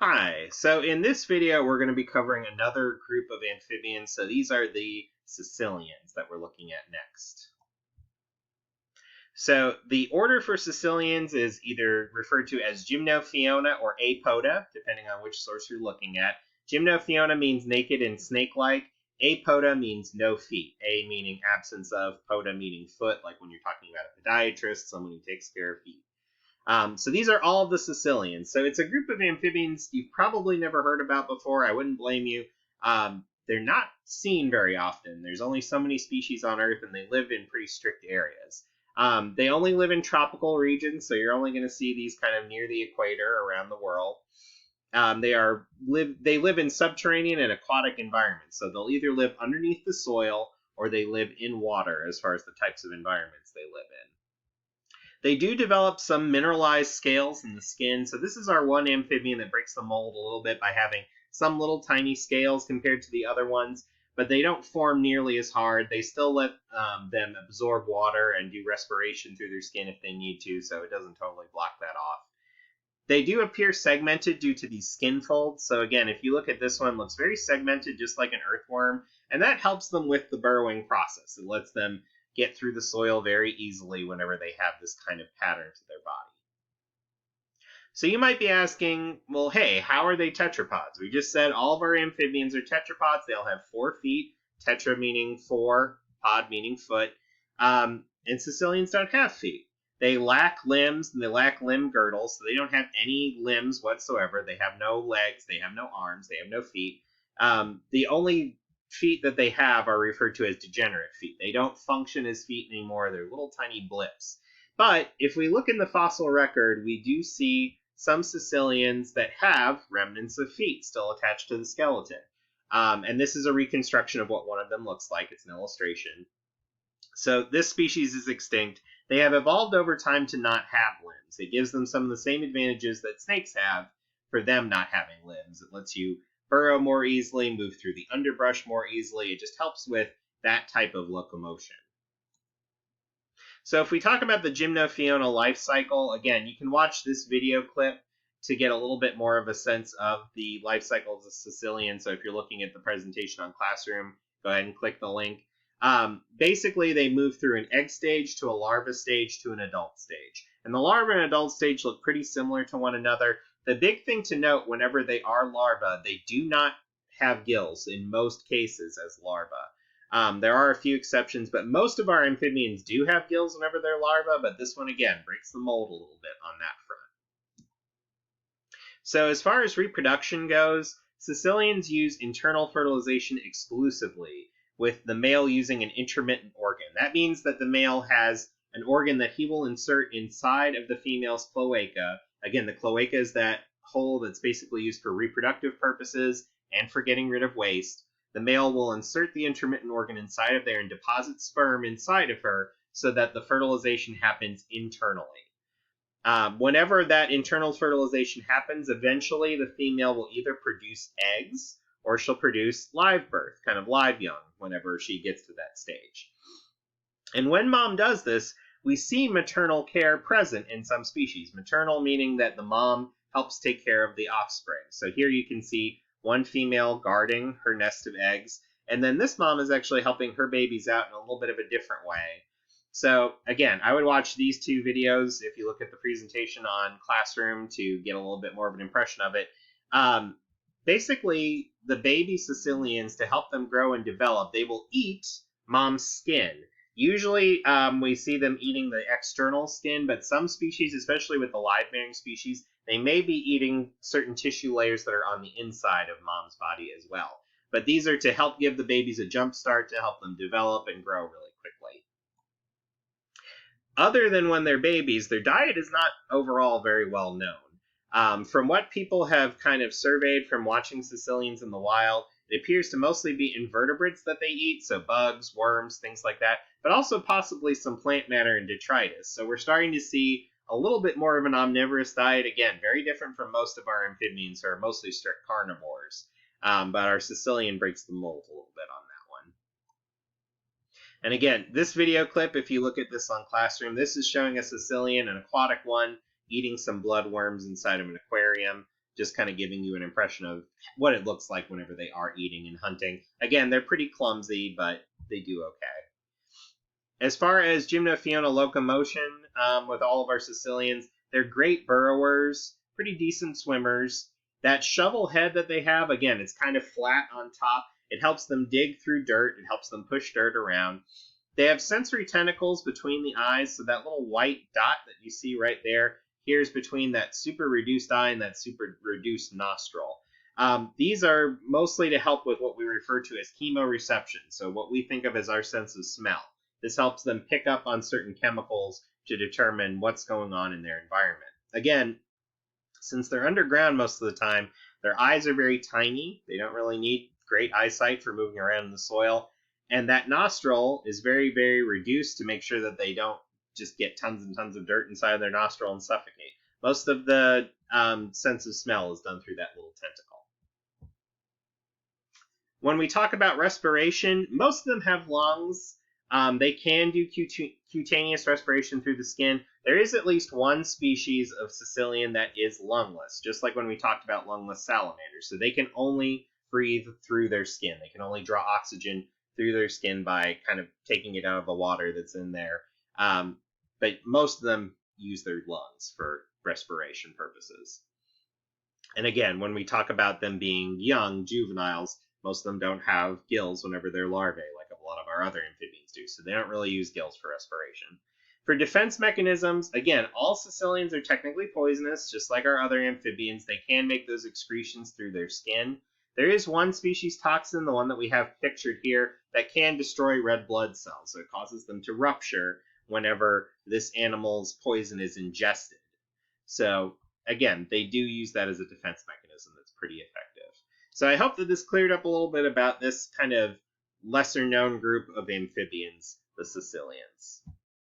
Hi, so in this video we're going to be covering another group of amphibians. So these are the Caecilians that we're looking at next. So the order for Caecilians is either referred to as Gymnophiona or Apoda, depending on which source you're looking at. Gymnophiona means naked and snake-like. Apoda means no feet. A meaning absence of, poda meaning foot, like when you're talking about a podiatrist, someone who takes care of feet. So these are all of the Caecilians. So it's a group of amphibians you've probably never heard about before. I wouldn't blame you. They're not seen very often. There's only so many species on Earth, and they live in pretty strict areas. They only live in tropical regions, so you're only going to see these kind of near the equator around the world. They live in subterranean and aquatic environments, so they'll either live underneath the soil or they live in water as far as the types of environments they live in. They do develop some mineralized scales in the skin, so this is our one amphibian that breaks the mold a little bit by having some little tiny scales compared to the other ones, but they don't form nearly as hard. They still let them absorb water and do respiration through their skin if they need to, so it doesn't totally block that off. They do appear segmented due to these skin folds, so again, if you look at this one, it looks very segmented, just like an earthworm, and that helps them with the burrowing process. It lets them get through the soil very easily whenever they have this kind of pattern to their body. So you might be asking, well, hey, how are they tetrapods? We just said all of our amphibians are tetrapods. They all have 4 feet, tetra meaning 4, pod meaning foot, and Caecilians don't have feet. They lack limbs and they lack limb girdles, so they don't have any limbs whatsoever. They have no legs, they have no arms, they have no feet. The only feet that they have are referred to as degenerate feet. They don't function as feet anymore. They're little tiny blips. But if we look in the fossil record, we do see some Caecilians that have remnants of feet still attached to the skeleton. And this is a reconstruction of what one of them looks like. It's an illustration. So this species is extinct. They have evolved over time to not have limbs. It gives them some of the same advantages that snakes have for them not having limbs. It lets you burrow more easily, move through the underbrush more easily. It just helps with that type of locomotion. So if we talk about the Gymnophiona life cycle, again, you can watch this video clip to get a little bit more of a sense of the life cycle of the Caecilian. So if you're looking at the presentation on Classroom, go ahead and click the link. Basically, they move through an egg stage to a larva stage to an adult stage. And the larva and adult stage look pretty similar to one another. The big thing to note whenever they are larvae, they do not have gills in most cases as larvae. There are a few exceptions, but most of our amphibians do have gills whenever they're larvae, but this one, again, breaks the mold a little bit on that front. So as far as reproduction goes, Caecilians use internal fertilization exclusively, with the male using an intermittent organ. That means that the male has an organ that he will insert inside of the female's cloaca. Again, the cloaca is that hole that's basically used for reproductive purposes and for getting rid of waste. The male will insert the intermittent organ inside of there and deposit sperm inside of her so that the fertilization happens internally. Whenever that internal fertilization happens, eventually the female will either produce eggs or she'll produce live birth, kind of live young, whenever she gets to that stage. And when mom does this, we see maternal care present in some species. Maternal meaning that the mom helps take care of the offspring. So here you can see one female guarding her nest of eggs, and then this mom is actually helping her babies out in a little bit of a different way. So again, I would watch these 2 videos if you look at the presentation on Classroom to get a little bit more of an impression of it. Basically, the baby Caecilians, to help them grow and develop, they will eat mom's skin. Usually, we see them eating the external skin, but some species, especially with the live-bearing species, they may be eating certain tissue layers that are on the inside of mom's body as well. But these are to help give the babies a jump start to help them develop and grow really quickly. Other than when they're babies, their diet is not overall very well known. From what people have kind of surveyed from watching Caecilians in the wild, it appears to mostly be invertebrates that they eat, so bugs, worms, things like that, but also possibly some plant matter and detritus. So we're starting to see a little bit more of an omnivorous diet, again, very different from most of our amphibians who are mostly strict carnivores. But our Caecilian breaks the mold a little bit on that one. And again, this video clip, if you look at this on Classroom, this is showing a Caecilian, an aquatic one, eating some bloodworms inside of an aquarium. just kind of giving you an impression of what it looks like whenever they are eating and hunting. Again, they're pretty clumsy, but they do okay. As far as gymnophiona locomotion, with all of our Caecilians, they're great burrowers, pretty decent swimmers. That shovel head that they have, again, it's kind of flat on top. It helps them dig through dirt. It helps them push dirt around. They have sensory tentacles between the eyes, so that little white dot that you see right there, here's between that super reduced eye and that super reduced nostril. These are mostly to help with what we refer to as chemoreception, so what we think of as our sense of smell. This helps them pick up on certain chemicals to determine what's going on in their environment. Again, since they're underground most of the time, their eyes are very tiny. They don't really need great eyesight for moving around in the soil. And that nostril is very, very reduced to make sure that they don't just get tons and tons of dirt inside of their nostril and suffocate. Most of the sense of smell is done through that little tentacle. When we talk about respiration, most of them have lungs. They can do cutaneous respiration through the skin. There is at least one species of Caecilian that is lungless, just like when we talked about lungless salamanders. So they can only breathe through their skin. They can only draw oxygen through their skin by kind of taking it out of the water that's in there. But most of them use their lungs for respiration purposes. And again, when we talk about them being young, juveniles, most of them don't have gills whenever they're larvae, like a lot of our other amphibians do, so they don't really use gills for respiration. For defense mechanisms, again, all Caecilians are technically poisonous, just like our other amphibians. They can make those excretions through their skin. There is one species toxin, the one that we have pictured here, that can destroy red blood cells, so it causes them to rupture whenever this animal's poison is ingested. So, again, they do use that as a defense mechanism that's pretty effective. So I hope that this cleared up a little bit about this kind of lesser known group of amphibians, the Caecilians.